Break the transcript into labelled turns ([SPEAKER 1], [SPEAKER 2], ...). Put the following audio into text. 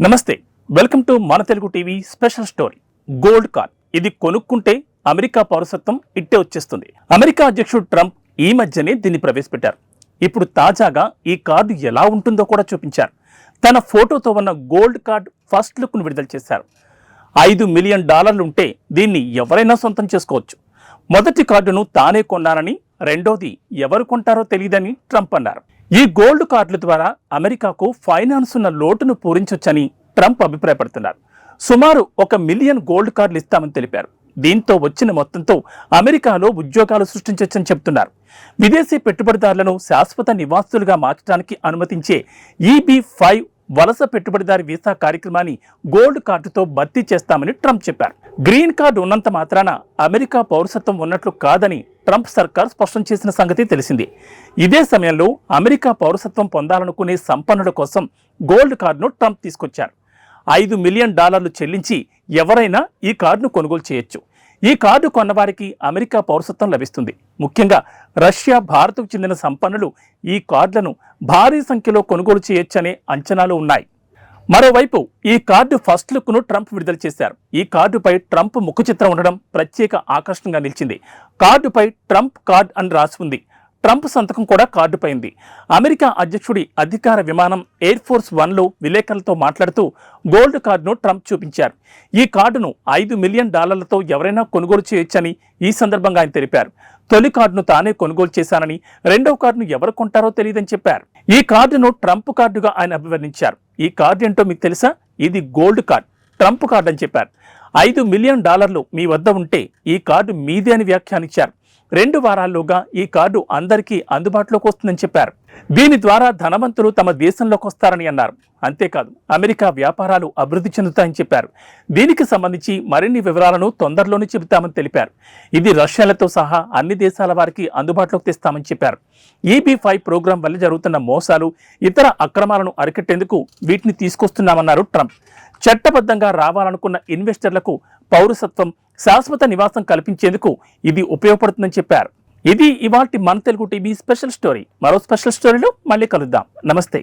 [SPEAKER 1] నమస్తే, welcome to మన Telugu TV special story. Gold card ఇది కొనుక్కుంటే అమెరికా పౌరసత్వం ఇట్టే వచ్చేస్తుంది. అమెరికా అధ్యక్షుడు ట్రంప్ ఈ మధ్యనే దీన్ని ప్రవేశపెట్టారు. ఇప్పుడు తాజాగా ఈ కార్డు ఎలా ఉంటుందో కూడా చూపించారు. తన ఫోటోతో ఉన్న గోల్డ్ కార్డ్ ఫస్ట్ లుక్ను విడుదల చేశారు. $5 మిలియన్ ఉంటే దీన్ని ఎవరైనా సొంతం చేసుకోవచ్చు. మొదటి కార్డును తానే కొన్నానని, రెండోది ఎవరు కొంటారో తెలియదని ట్రంప్ అన్నారు. ఈ గోల్డ్ కార్డుల ద్వారా అమెరికాకు ఫైనాన్స్ ఉన్న లోటును పూరించొచ్చని ట్రంప్ అభిప్రాయపడుతున్నారు. సుమారు 1 మిలియన్ గోల్డ్ కార్డులు ఇస్తామని తెలిపారు. దీంతో వచ్చిన మొత్తంతో అమెరికాలో ఉద్యోగాలు సృష్టించొచ్చని చెబుతున్నారు. విదేశీ పెట్టుబడిదారులను శాశ్వత నివాసులుగా మార్చడానికి అనుమతించే EB-5 వలస పెట్టుబడిదారి వీసా కార్యక్రమాన్ని గోల్డ్ కార్డుతో భర్తీ చేస్తామని ట్రంప్ చెప్పారు. గ్రీన్ కార్డు ఉన్నంత మాత్రాన అమెరికా పౌరసత్వం ఉన్నట్లు కాదని ట్రంప్ సర్కార్ స్పష్టం చేసిన సంగతి తెలిసింది. ఇదే సమయంలో అమెరికా పౌరసత్వం పొందాలనుకునే సంపన్నుల కోసం గోల్డ్ కార్డును ట్రంప్ తీసుకొచ్చారు. $5 మిలియన్ చెల్లించి ఎవరైనా ఈ కార్డును కొనుగోలు చేయొచ్చు. ఈ కార్డు కొన్నవారికి అమెరికా పౌరసత్వం లభిస్తుంది. ముఖ్యంగా రష్యా, భారత్కు చెందిన సంపన్నులు ఈ కార్డులను భారీ సంఖ్యలో కొనుగోలు చేయొచ్చనే అంచనాలు ఉన్నాయి. మరోవైపు ఈ కార్డు ఫస్ట్ లుక్ను ట్రంప్ విడుదల చేశారు. ఈ కార్డుపై ట్రంప్ ముఖ చిత్రం ఉండడం ప్రత్యేక ఆకర్షణగా నిలిచింది. కార్డుపై ట్రంప్ కార్డ్ అని రాసి ఉంది. ట్రంప్ సంతకం కూడా కార్డుపై ఉంది. అమెరికా అధ్యక్షుడి అధికార విమానం ఎయిర్ ఫోర్స్ 1లో విలేకరులతో మాట్లాడుతూ గోల్డ్ కార్డును ట్రంప్ చూపించారు. ఈ కార్డును $5 మిలియన్ ఎవరైనా కొనుగోలు చేయొచ్చని ఈ సందర్భంగా ఆయన తెలిపారు. తొలి కార్డును తానే కొనుగోలు చేశానని, రెండవ కార్డును ఎవరు కొంటారో తెలియదని చెప్పారు. ఈ కార్డును ట్రంప్ కార్డుగా ఆయన అభివర్ణించారు. ఈ కార్డు ఏంటో మీకు తెలుసా? ఇది గోల్డ్ కార్డ్, ట్రంప్ కార్డు అని చెప్పారు. $5 మిలియన్ మీ వద్ద ఉంటే ఈ కార్డు మీదే అని వ్యాఖ్యానించారు. 2 వారాల్లోగా ఈ కార్డు అందరికీ అందుబాటులోకి వస్తుందని చెప్పారు. దీని ద్వారా ధనవంతులు తమ దేశంలోకి వస్తారని అన్నారు. అంతేకాదు అమెరికా వ్యాపారాలు అభివృద్ధి చెందుతాయని చెప్పారు. దీనికి సంబంధించి మరిన్ని వివరాలను తొందరలోనే చెబుతామని తెలిపారు. ఇది రష్యాలతో సహా అన్ని దేశాల వారికి అందుబాటులోకి తెస్తామని చెప్పారు. EB-5 ప్రోగ్రాం వల్ల జరుగుతున్న మోసాలు, ఇతర అక్రమాలను అరికట్టేందుకు వీటిని తీసుకొస్తున్నామన్నారు ట్రంప్. చట్టబద్ధంగా రావాలనుకున్న ఇన్వెస్టర్లకు పౌరసత్వం, శాశ్వత నివాసం కల్పించేందుకు ఇది ఉపయోగపడుతుందని చెప్పారు. ఇది ఇవాల్టి మన తెలుగు టీవీ స్పెషల్ స్టోరీ. మరో స్పెషల్ స్టోరీలో మళ్ళీ కలుద్దాం. నమస్తే.